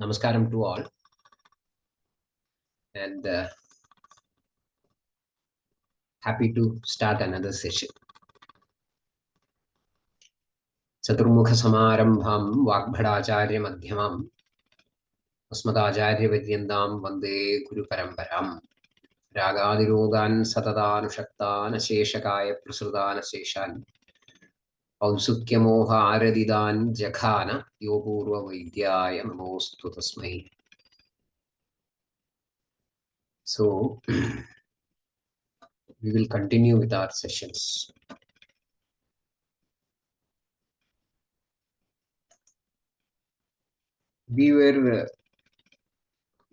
Namaskaram to all, and happy to start another session. Chaturmukha Samarambham Vagbhadacharya Madhyamam Asmadacharya Vidyandam Vande Guru Paramparam Ragadirogan Satadanushaktan Asheshakaya Prasudana Seshan Aunsukyamoha Aradidan Jakhana Yopurva Vidyaya Namostu Tasmai. So, we will continue with our sessions. We were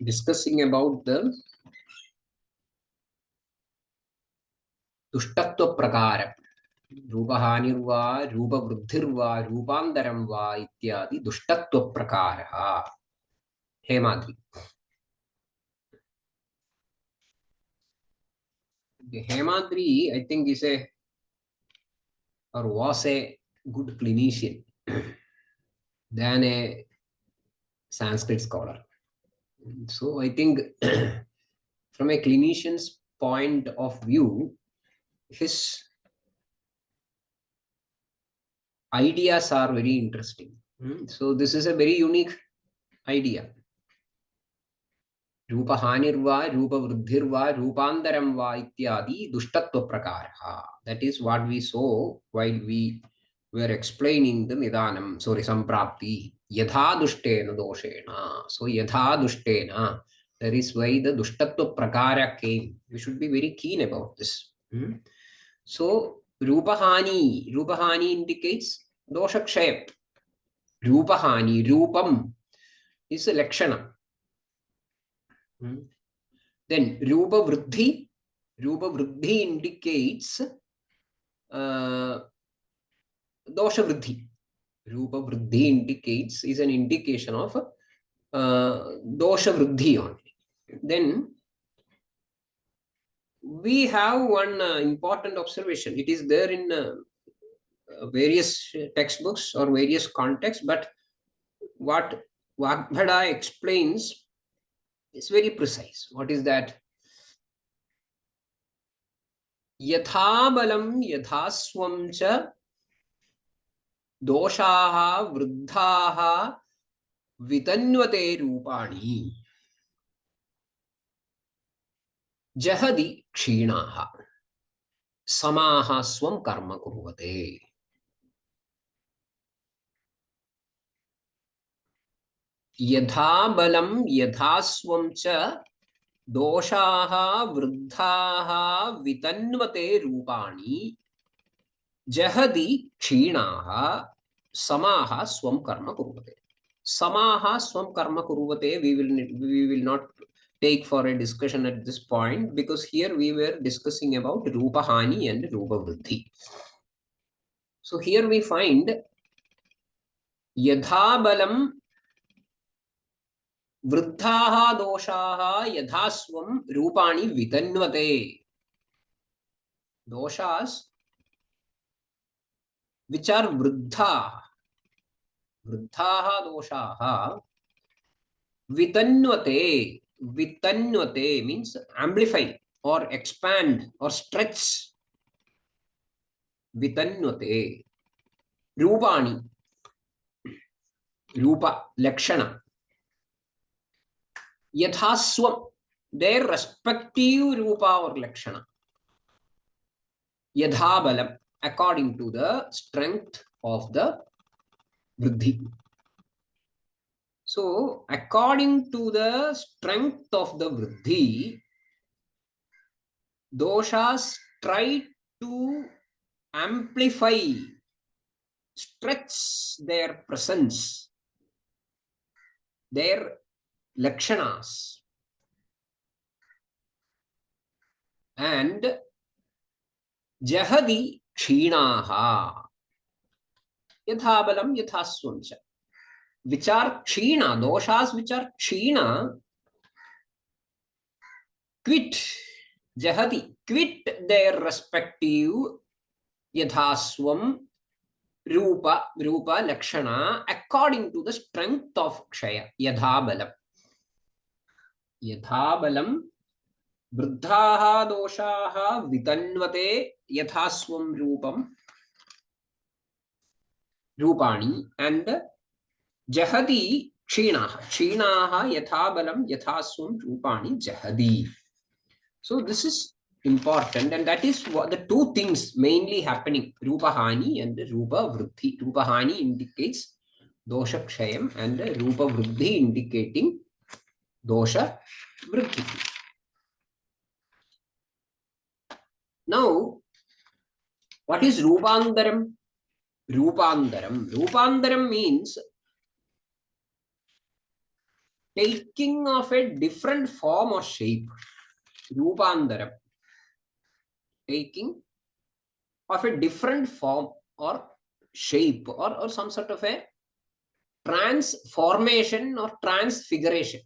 discussing about the दुष्टत्व प्रकार रूपहानिर्वा रूपवृद्धिर्वा रूपान्तरं वा इत्यादि दुष्टत्व प्रकारः. Hemadri, Hemadri, I think, is a or was a good clinician than a Sanskrit scholar. So I think from a clinician's point of view, his ideas are very interesting. So this is a very unique idea. Rupahanirva, Rupavruddhirva, Rupandaram va ityadi dushtatva prakarah. That is what we saw while we were explaining the Nidanam, Samprapti. Yadha dushtena doshena. So Yadha dushtena. That is why the dushtatva prakara came. We should be very keen about this. So Rupahani indicates doshakshaya. Rupahani, Rupam is a lakshana. Then Rupa Vruddhi indicates Dosha Vruddhi. Rupa Vruddhi indicates is an indication of Dosha Vruddhi only. Then we have one important observation. It is there in various textbooks or various contexts, but what Vagbhada explains is very precise. What is that? Yatha balam yathaswam cha doshaha vruddhaha vitanyvate rupani jahadi kshinaha samaha swam karma kurvate. Yatha balam yathaswam cha doshaha vruddhaha vitanyvate rupani jahadi kshinaha samaha swam karma kurvate. Samaha swam karma kurvate we will not take for a discussion at this point, because here we were discussing about Rupahani and Rupa Vruddhi. So here we find Yadha balam Vruddhaha doshaha yadhaswam rupani vitanyvate. Doshas which are vruddhaha doshaha vitanyvate. Vitanyvate means amplify or expand or stretch. Vitanyvate. Rupani, Rupa, Lakshana. Yathaswam, their respective Rupa or Lakshana. Yadhabalam, according to the strength of the Vruddhi. So, according to the strength of the Vruddhi, doshas try to amplify, stretch their presence, their lakshanas, and jahadi kshinaha yathabalam yathaswamcha, which are kshina, doshas which are kshina, quit jahadi, quit their respective yathaswam Rupa Lakshana according to the strength of Kshaya. Yadha balam Vruddhaha doshaha vitanvate yathaswam rupani and jahadi Kshinaha yatha balam yathaswam rupani jahadi. So this is important, and that is what the two things mainly happening, Rupahani and Rupa Vruddhi. Rupahani indicates dosha kshayam and Rupa Vruddhi indicating dosha Vruddhi. Now, what is Rupandaram? Rupandaram means taking of a different form or shape. Rupandaram, taking of a different form or shape, or some sort of a transformation or transfiguration.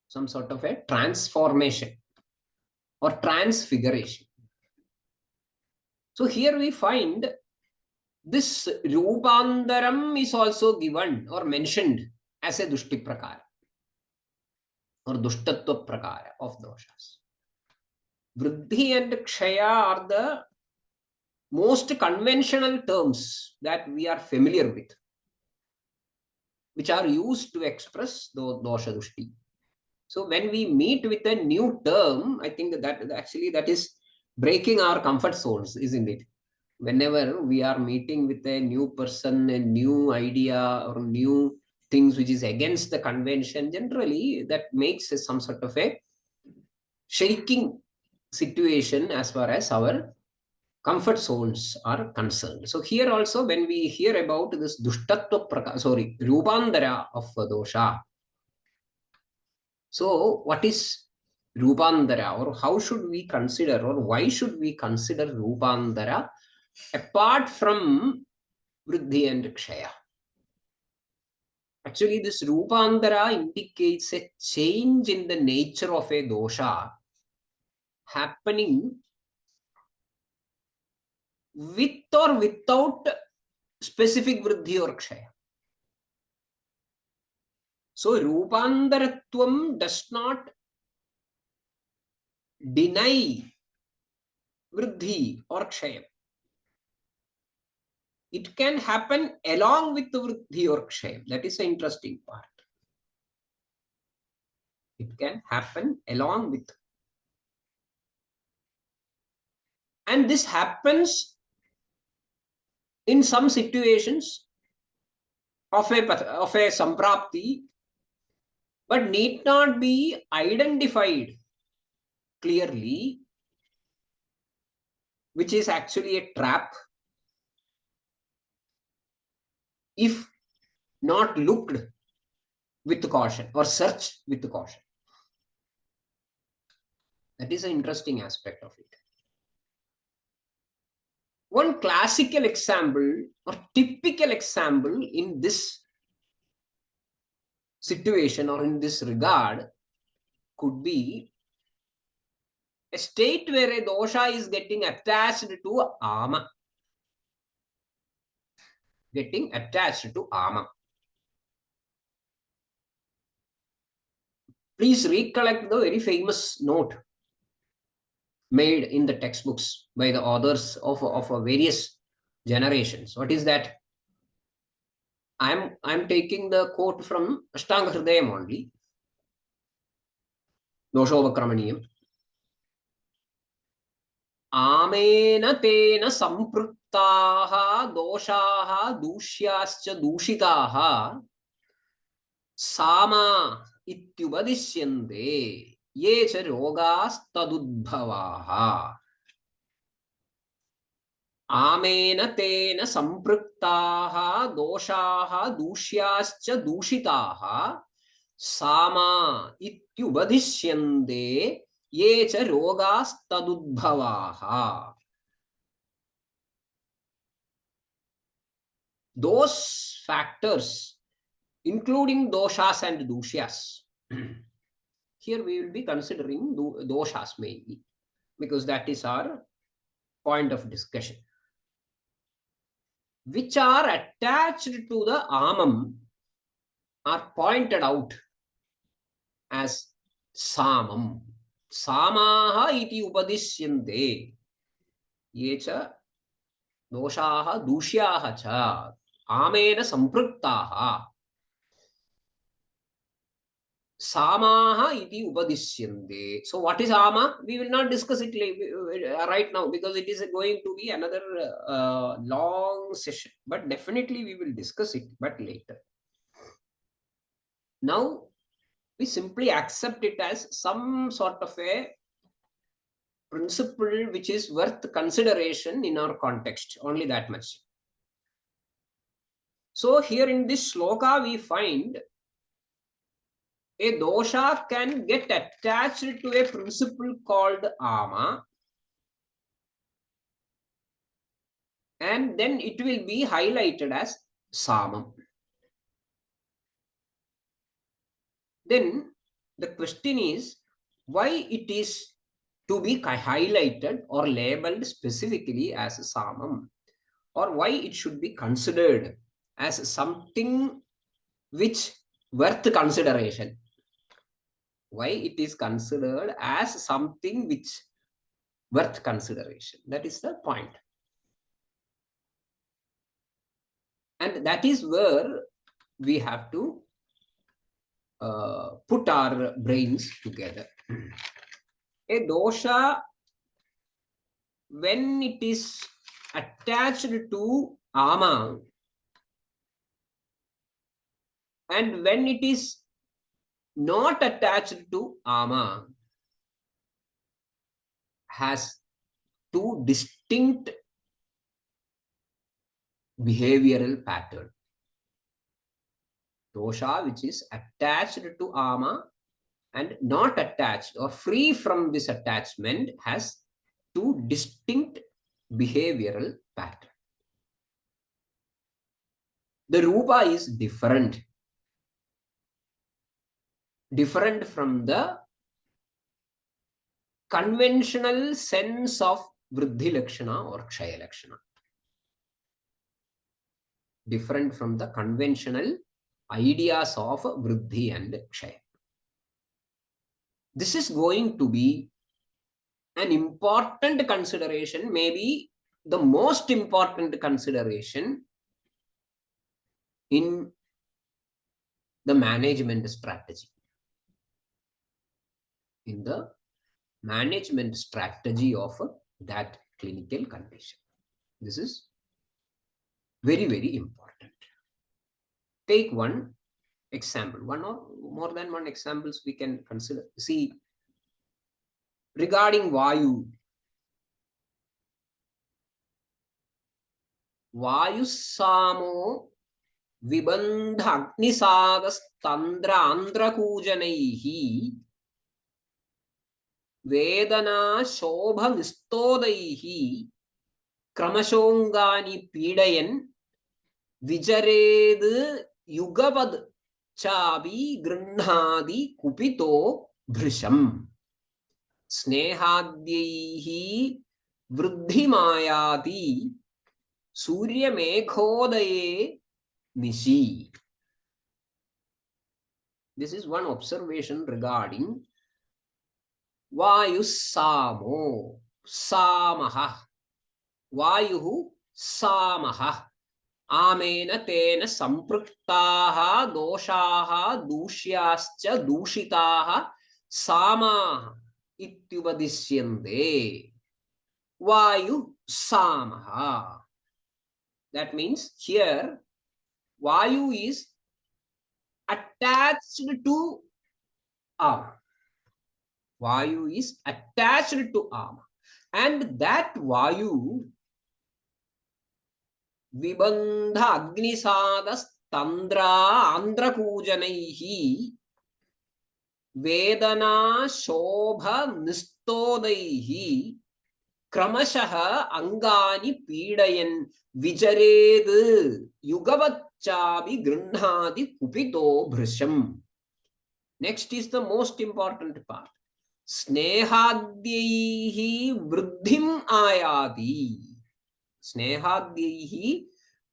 Some sort of a transformation or transfiguration. So here we find this Rupandaram is also given or mentioned as a Dushti Prakara or Dushtatva Prakara of doshas. Vruddhi and Kshaya are the most conventional terms that we are familiar with, which are used to express the dosha Dushti. So when we meet with a new term, I think that actually that is breaking our comfort zones, isn't it? Whenever we are meeting with a new person, a new idea or new things which is against the convention, generally that makes some sort of a shaking situation as far as our comfort zones are concerned. So here also when we hear about this Rupandara of dosha. So what is Rupandara, or how should we consider, or why should we consider Rupandara apart from Vruddhi and Kshaya? Actually, this Rupandara indicates a change in the nature of a dosha happening with or without specific Vruddhi or Kshaya. So Rupandaratvam does not deny Vruddhi or Kshaya. It can happen along with the Vruddhi or Kshaya. That is the interesting part. It can happen along with. And this happens in some situations of a samprapti, but need not be identified clearly, which is actually a trap if not looked with caution or searched with caution. That is an interesting aspect of it. One classical example or typical example in this situation or in this regard could be a state where a dosha is getting attached to ama. Getting attached to ama. Please recollect the very famous note made in the textbooks by the authors of various generations. What is that? I'm taking the quote from Ashtanga Hridayam only. Doshovakramaniyam. Amena tena sampruktaha doshaha dushyascha dushitaha sama ityubadishyante ye cha rogaastadudbhavaha. Amena tena sampruktaha doshaha dushyascha dushitaha sama ityubadishyante ye cha rogaastadudbhavaha. Those factors, including doshas and dushyas, here we will be considering doshas mainly, because that is our point of discussion. which are attached to the amam are pointed out as samam. Samaha iti upadishyante. Yecha doshaha dushyaha cha amena sampruktaha. Samaha iti upadishyante. So what is ama? We will not discuss it right now because it is going to be another long session. But definitely we will discuss it, but later. Now we simply accept it as some sort of a principle which is worth consideration in our context. Only that much. So here in this sloka we find a dosha can get attached to a principle called ama, and then it will be highlighted as samam. Then the question is why it is to be highlighted or labeled specifically as samam, or why it should be considered as something which worth consideration. Why it is considered as something which worth consideration. That is the point. And that is where we have to put our brains together. A dosha, when it is attached to ama, and when it is not attached to ama, has two distinct behavioral patterns. Dosha which is attached to ama and not attached or free from this attachment has two distinct behavioral patterns. The rupa is different from the conventional sense of vriddhi lakshana or kshaya lakshana. Different from the conventional ideas of vriddhi and kshaya. This is going to be an important consideration, maybe the most important consideration in the management strategy. In the management strategy of that clinical condition. This is very, very important. Take one example, one or more than one examples we can consider. See, regarding Vayu, Vayu Samo Vibandha Agnisagas Tandra Andra Kujanaihi Vedana Shobha Nistodaihi Kramashongani Pidayan Vijared Yugavad Chabi Grunhadi Kupito Bhrisham Snehadyehi Vruddhimayati Surya Mekhodaye Nishi. This is one observation regarding Vayu Samo Samaha. Vayuhu Samaha. Amena tena sampruktaha doshaha dushyascha dushitaha samaha ityubadisyante. Vayu Samaha. That means here Vayu is attached to ama. Vayu is attached to ama. And that Vayu Vibandha Agnisadas Tandra Andra Kujanaihi Vedana Shobha Nistodaihi Kramashaha Angani Pidayan Vijared Yugavachabi Grunhadi Kupito Bhrisham. Next is the most important part. Snehadyehi Vruddhim Ayati. Snehadyehi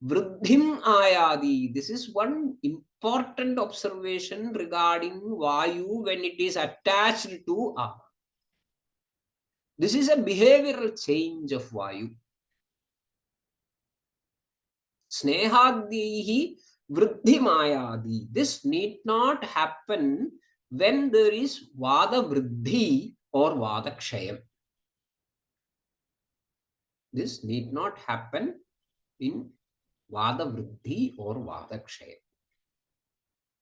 Vruddhim ayadi. This is one important observation regarding Vayu when it is attached to Ama. This is a behavioral change of Vayu. Snehadhihi vruddhimayadi. This need not happen when there is Vada vruddhi or Vada kshayam. This need not happen in Vada vruddhi or Vada kshayam.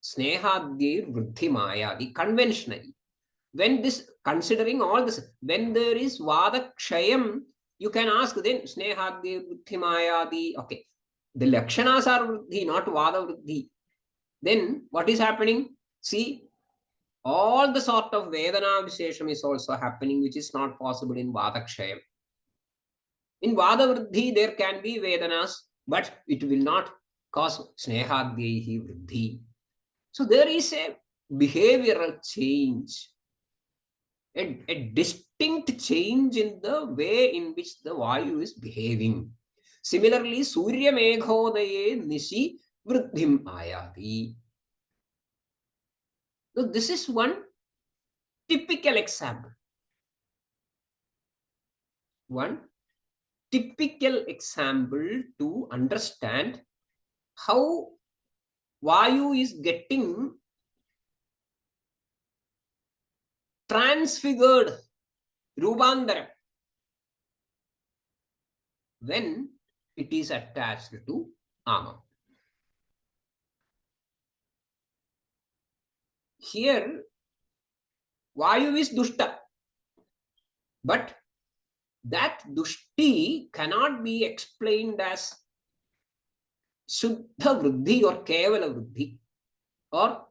Snehadhir vruddhimayadi. Conventionally, when this, considering all this, when there is Vada kshayam, you can ask then Snehadhir vruddhimayadi. Okay. The lakshanas are vruddhi, not Vada vruddhi. Then what is happening? See, all the sort of Vedana Vishesham is also happening, which is not possible in Vada kshayam. In Vada vruddhi, there can be Vedanas, but it will not cause Snehadhyehi vruddhi. So there is a behavioral change, a distinct change in the way in which the Vayu is behaving. Similarly, Surya Meghodaye Nishi Vruddhim Ayati. So this is one typical example. One typical example to understand how Vayu is getting transfigured, Rubandara, when it is attached to Ama. Here, Vayu is Dushta, but that Dushti cannot be explained as Shuddha Vruddhi or Kevala Vruddhi, or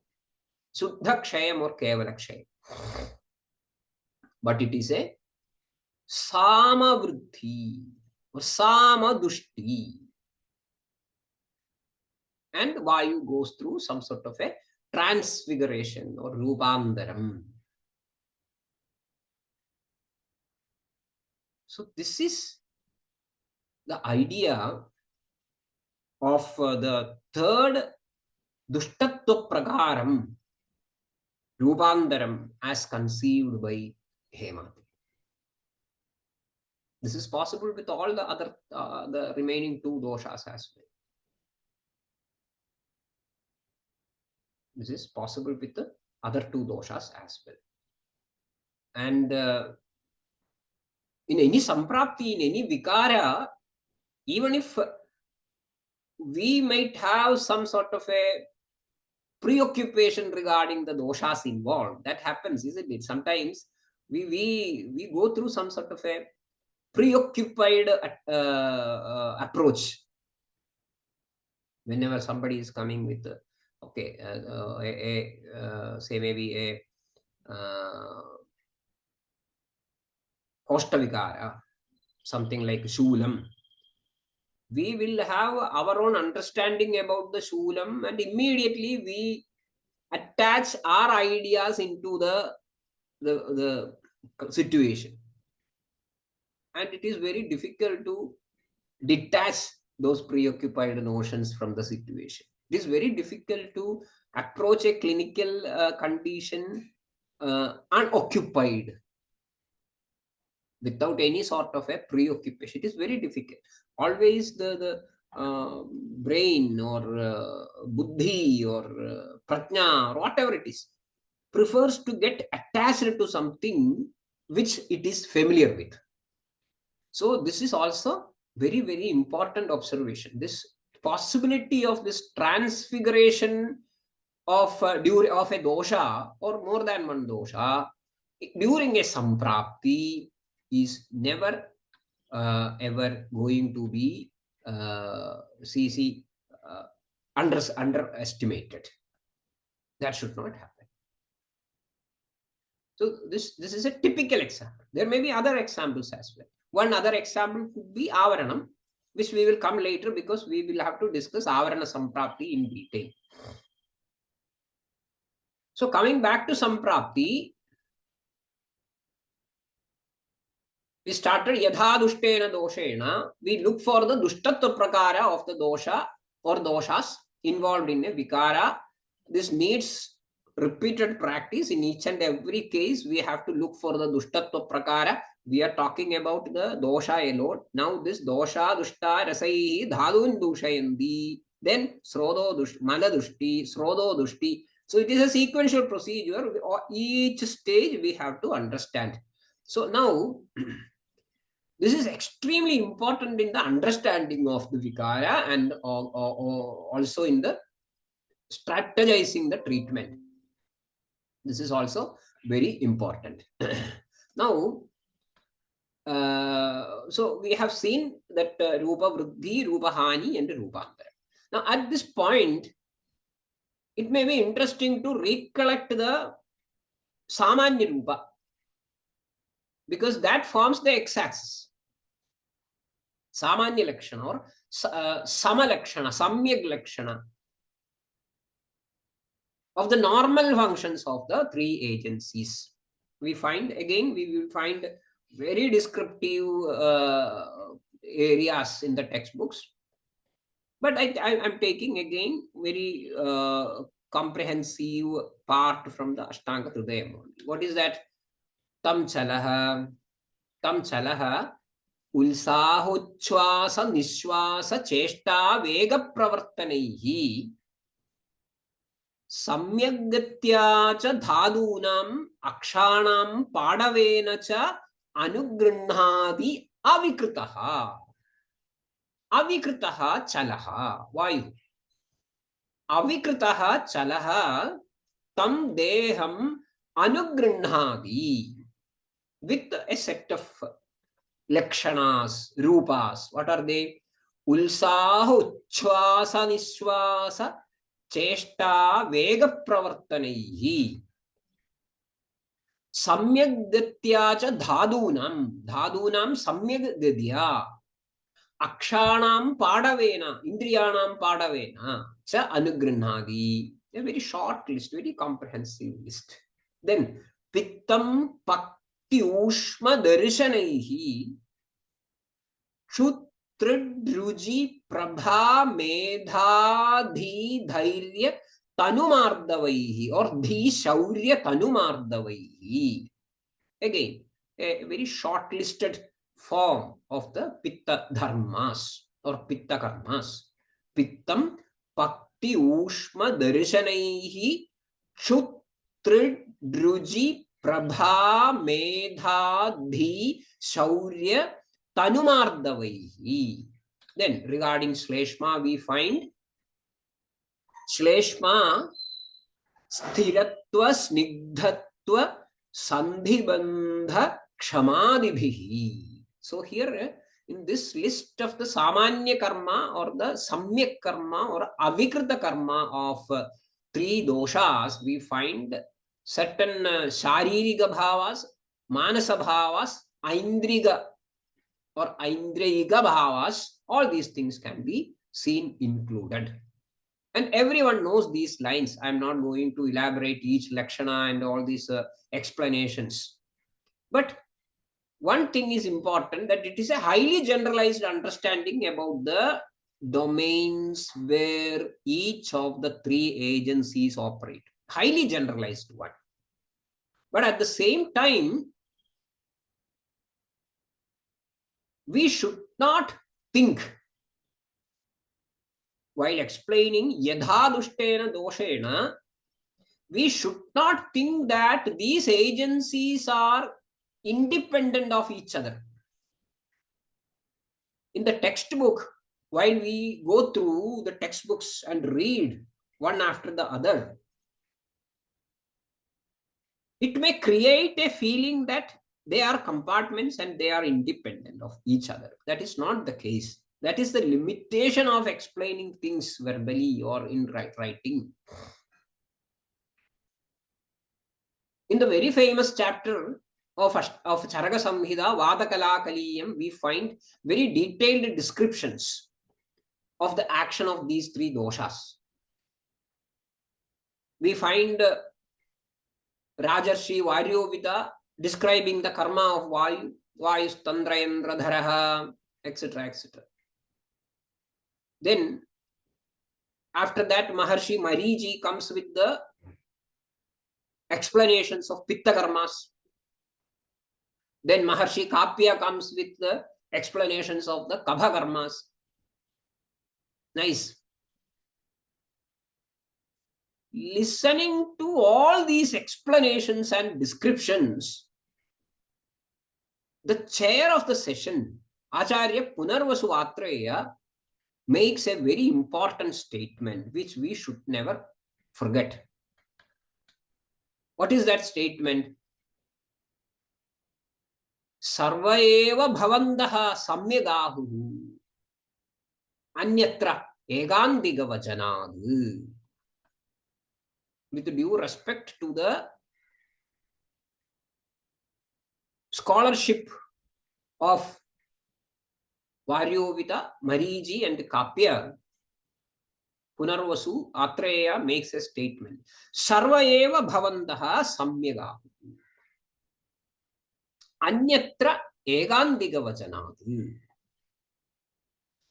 Shuddha Kshayam or Kevala Kshayam. But it is a Sama Vruddhi or Sama Dushti. And Vayu goes through some sort of a transfiguration or Rupandaram. So this is the idea of the third Dushtatva Prakaram, Rupandaram, as conceived by Hemati. This is possible with all the other, the remaining two doshas as well. This is possible with the other two doshas as well. And in any samprapti, in any vikara, even if we might have some sort of a preoccupation regarding the doshas involved, that happens, isn't it? Sometimes we go through some sort of a preoccupied approach whenever somebody is coming with okay, say maybe a Koshtavikara, something like Shulam. We will have our own understanding about the Shulam, and immediately we attach our ideas into the situation. And it is very difficult to detach those preoccupied notions from the situation. It is very difficult to approach a clinical condition unoccupied, without any sort of a preoccupation. It is very difficult. Always the brain or buddhi or prajna or whatever it is prefers to get attached to something which it is familiar with. So this is also very, very important observation. This possibility of this transfiguration of a dosha or more than one dosha during a samprapti is never ever going to be underestimated. That should not happen. So this is a typical example. There may be other examples as well. One other example could be Avaranam, which we will come later because we will have to discuss Avarana Samprapti in detail. So coming back to Samprapti, We started yadha dushtena doshena. We look for the dushtatva prakara of the dosha or doshas involved in a vikara. This needs repeated practice. In each and every case, we have to look for the dushtatva prakara. We are talking about the dosha alone. Now this dosha dushta rasaihi dhadun dushayandi. Then srodo dushti, mala dushti, srodo dushti. So it is a sequential procedure. Each stage we have to understand. So now this is extremely important in the understanding of the vikara and also in the strategizing the treatment. This is also very important. Now, so we have seen that Rupa Vruddhi, Rupa Hani and Rupantara. Now at this point, it may be interesting to recollect the Samanya Rupa, because that forms the x-axis. Samanya Lakshana or Sama Lakshana, Samyak Lakshana of the normal functions of the three agencies. We find, again, we will find very descriptive areas in the textbooks. But I'm taking again very comprehensive part from the Ashtanga Hridayam. What is that? Tam chalaha ulsahuchvasa nishwasa cheshta vega pravartanaihi samyaggatya cha dhadunam akshanam padavena cha anugrunhadi avikritaha chalaha vayu avikritaha chalaha tam deham anugrunhadi with a set of lakshanas, rupas. What are they? Ulsaha uchvasa nishwasa cheshta vega pravartanaihi samyaggatya cha dhadunam samyaggatya akshanam padavena indriyanam padavena cha anugrunhadi. A very short list, very comprehensive list. Then pittam pakti ushma darshanaihi Shutridruji prabha medha dhi dhairya tanumardavaihi or dhi shaurya tanumardavaihi. Again, a very short listed form of the pitta dharmas or pitta karmas. Pittam pakti ushma darshanaihi Shutridruji prabha medha dhi shaurya tanumardavaihi. Then regarding Shleshma, we find Shleshma sthiratva snigdhatva sandhibandha kshamadibhihi. So here in this list of the Samanya karma or the Samyak karma or Avikrita karma of three doshas, we find certain Sharirika bhavas, Manasa bhavas, Aindriga or Aindriga bhavas. All these things can be seen included. And everyone knows these lines. I'm not going to elaborate each lakshana and all these explanations. But one thing is important, that it is a highly generalized understanding about the domains where each of the three agencies operate. Highly generalized one. But at the same time, we should not think, while explaining yadha dushtena doshena, we should not think that these agencies are independent of each other. In the textbook, while we go through the textbooks and read one after the other, it may create a feeling that they are compartments and they are independent of each other. That is not the case. That is the limitation of explaining things verbally or in writing. In the very famous chapter of Charaka Samhita, Vadakala Kaliyam, we find very detailed descriptions of the action of these three doshas. We find Rajarshi Varyovita describing the karma of Vayu, Vayustandrayendradharaha, etc., etc. Then after that, Maharshi Mariji comes with the explanations of Pitta karmas. Then Maharshi Kapya comes with the explanations of the Kabha karmas. Nice. Listening to all these explanations and descriptions, the chair of the session, Acharya Punarvasu Atreya, makes a very important statement which we should never forget. What is that statement? Sarva eva bhavandaha samyagahu anyatra egandiga vajanad. With due respect to the scholarship of Varyovita, Mariji and Kapya, Punarvasu Atreya makes a statement. Sarva eva bhavandaha samyagahu anyatra egandiga vajanad.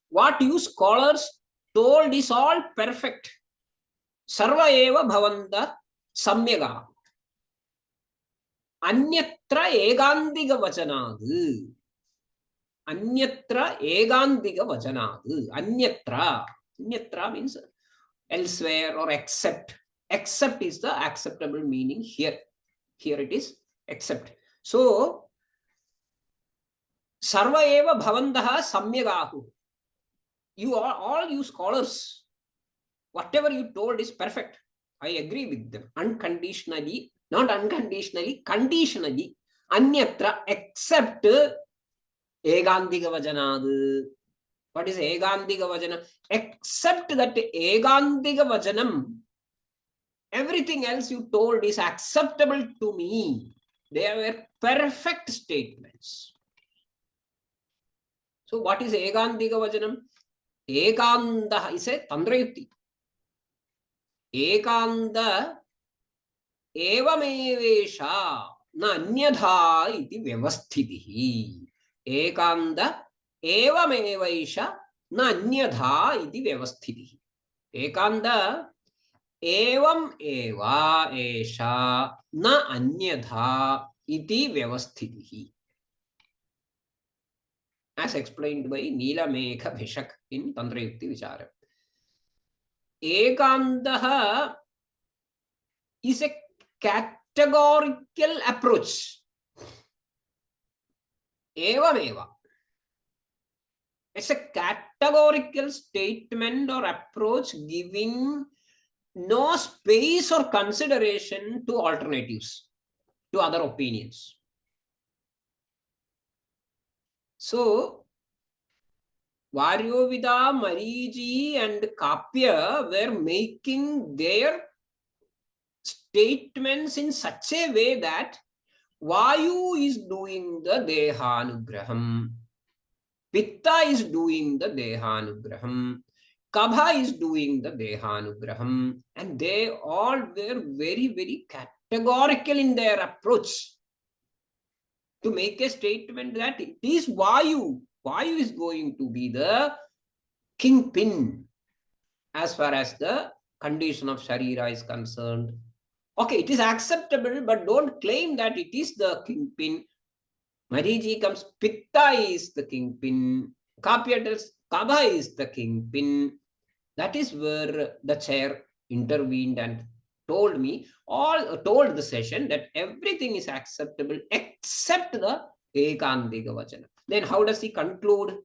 What you scholars told is all perfect. Sarva eva bhavanda samyaga. Anyatra egandiga vajanad. Anyatra egandiga vajanad. Anyatra. Anyatra means elsewhere or except. Except is the acceptable meaning here. Here it is except. So, sarva eva bhavandaha samyagahu. You are all you scholars. Whatever you told is perfect. I agree with them. Unconditionally, not unconditionally, conditionally. Anyatra except egandiga vajanad. What is egandiga vajanam? Except that egandiga vajanam, everything else you told is acceptable to me. They were perfect statements. So what is egandiga vajanam? Ekanda is a tandrayukti. Ekanda evamevesha na anyadha iti vyavasthitihi. Ekanda evamevesha na anyadha iti vyavasthitihi. Ekanda evam eva esha na anyadha iti vyavasthitihi. As explained by Nilamekha Bhishak in Tantrayukti Vichara. Ekandaha is a categorical approach. Evameva. It's a categorical statement or approach giving no space or consideration to alternatives, to other opinions. So, Varyovida, Mariji and Kapya were making their statements in such a way that Vayu is doing the Dehanugraham, Pitta is doing the Dehanugraham, Kabha is doing the Dehanugraham, and they all were very, very categorical in their approach to make a statement that it is Vayu. Vayu is going to be the kingpin as far as the condition of Sharira is concerned. Okay, it is acceptable, but don't claim that it is the kingpin. Mariji comes, Pitta is the kingpin. Kapya tells, Kabha is the kingpin. That is where the chair intervened and told the session that everything is acceptable except the ekandiga vachana. Then how does he conclude?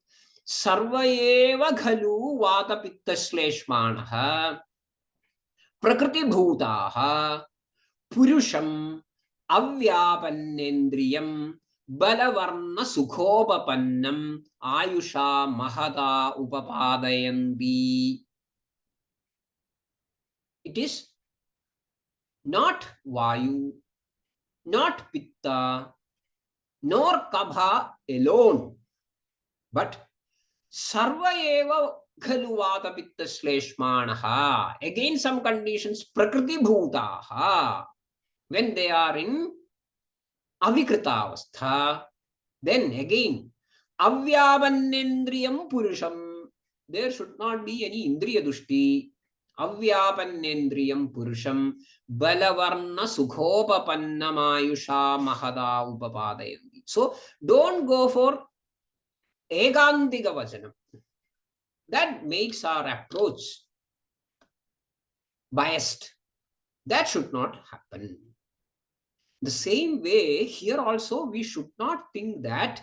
Sarva eva khalu vata pitta shleshmanaha prakriti bhutaha purusham avyapannendriyam balavarna sukhopapannam ayusha mahata upapadayandi. It is not Vayu, not Pitta, nor Kabha alone, but Sarva eva khalu vata pitta shleshmanaha. Again, some conditions, Prakriti bhutaha, when they are in avikrita avastha, Then again, avyapannendriyam purusham. There should not be any indriya dushti. Avyapannendriyam purusham balavarna sukhopapanna mayusha mahada upapadayanti. So don't go for ekantika vachanam. That makes our approach biased. That should not happen. The same way, here also we should not think that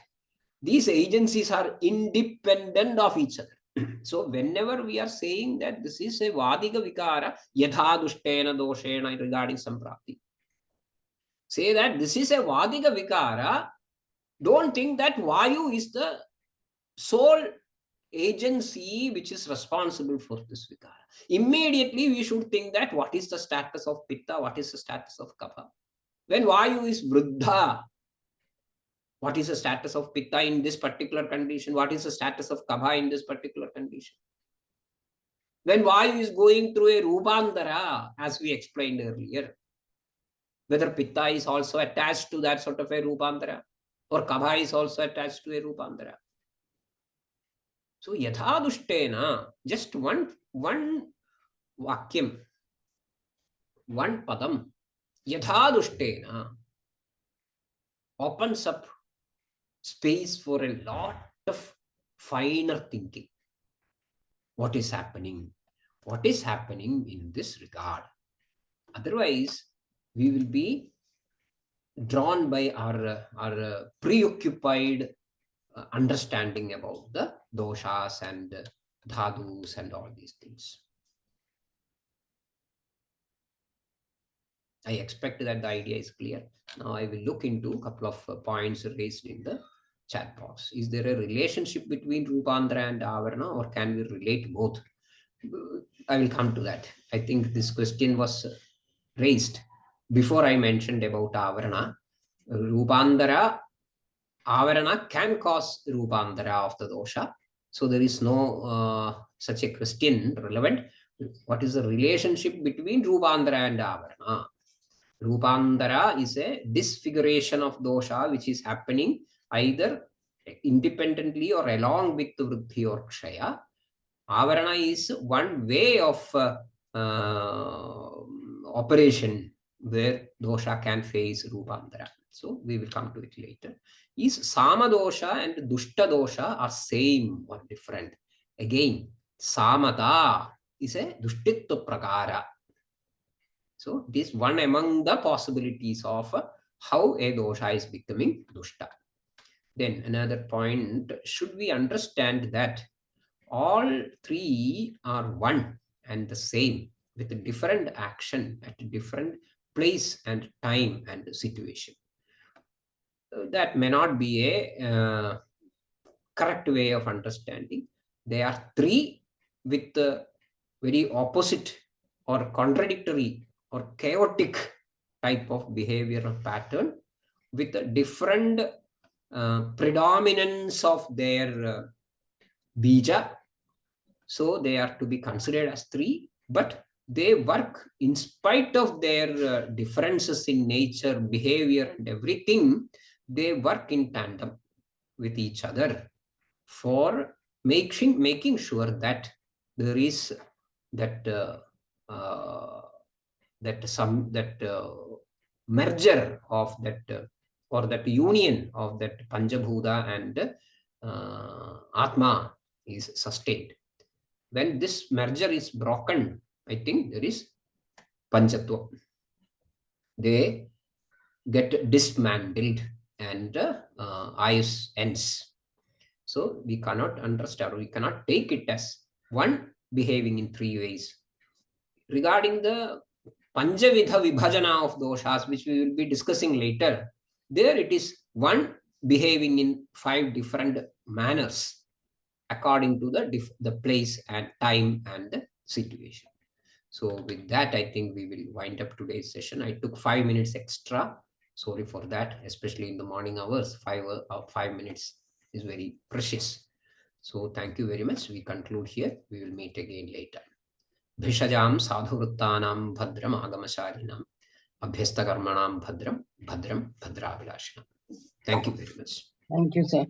these agencies are independent of each other. So whenever we are saying that this is a vadika vikara, yatha dushtena doshena regarding samprapti, say that this is a vadika vikara, don't think that Vayu is the sole agency which is responsible for this vikara. Immediately we should think that what is the status of Pitta, what is the status of Kapha. When Vayu is Vruddha, what is the status of Pitta in this particular condition? What is the status of Kapha in this particular condition? When Vayu is going through a Rupandara, as we explained earlier, whether Pitta is also attached to that sort of a Rupandara, or Kapha is also attached to a Rupandara. So Yathadushtena, just one Vakyam, one Padam, Yathadushtena opens up space for a lot of finer thinking. What is happening? What is happening in this regard? Otherwise, we will be drawn by our preoccupied understanding about the doshas and dhadus and all these things. I expect that the idea is clear. Now I will look into a couple of points raised in the chat box. Is there a relationship between Rupandara and Avarana, or can we relate both? I will come to that. I think this question was raised before I mentioned about Avarana. Rupandara, Avarana can cause Rupandara of the dosha. So there is no such a question relevant. What is the relationship between Rupandara and Avarana? Rupandara is a disfiguration of dosha which is happening either independently or along with Vriddhi or Kshaya. Avarana is one way of operation where dosha can face Rupandara. So we will come to it later. Is Sama dosha and Dushta dosha are same or different? Again, Samata is a Dushtitva prakara. So this is one among the possibilities of how a dosha is becoming dushta. Then another point, should we understand that all three are one and the same with a different action at a different place and time and situation? That may not be a correct way of understanding. They are three with the very opposite or contradictory or chaotic type of behavioral pattern with a different predominance of their bija. So they are to be considered as three, but they work in spite of their differences in nature, behavior, and everything. They work in tandem with each other for making sure that there is that merger of that or that union of that Panchabhuta and Atma is sustained. When this merger is broken, I think there is Panchatva. They get dismantled and ayus ends. So we cannot understand, we cannot take it as one behaving in three ways. Regarding the Panchavidha Vibhajana of doshas, which we will be discussing later, there it is one behaving in 5 different manners according to the place and time and the situation. So with that, I think we will wind up today's session. I took 5 minutes extra. Sorry for that, especially in the morning hours. 5 minutes is very precious. So thank you very much. We conclude here. We will meet again later. Bhishajam sadhuruttanam bhadram agamacharinam abhyasta karmanam bhadram bhadram bhadravilashanam. Thank you very much. Thank you, sir.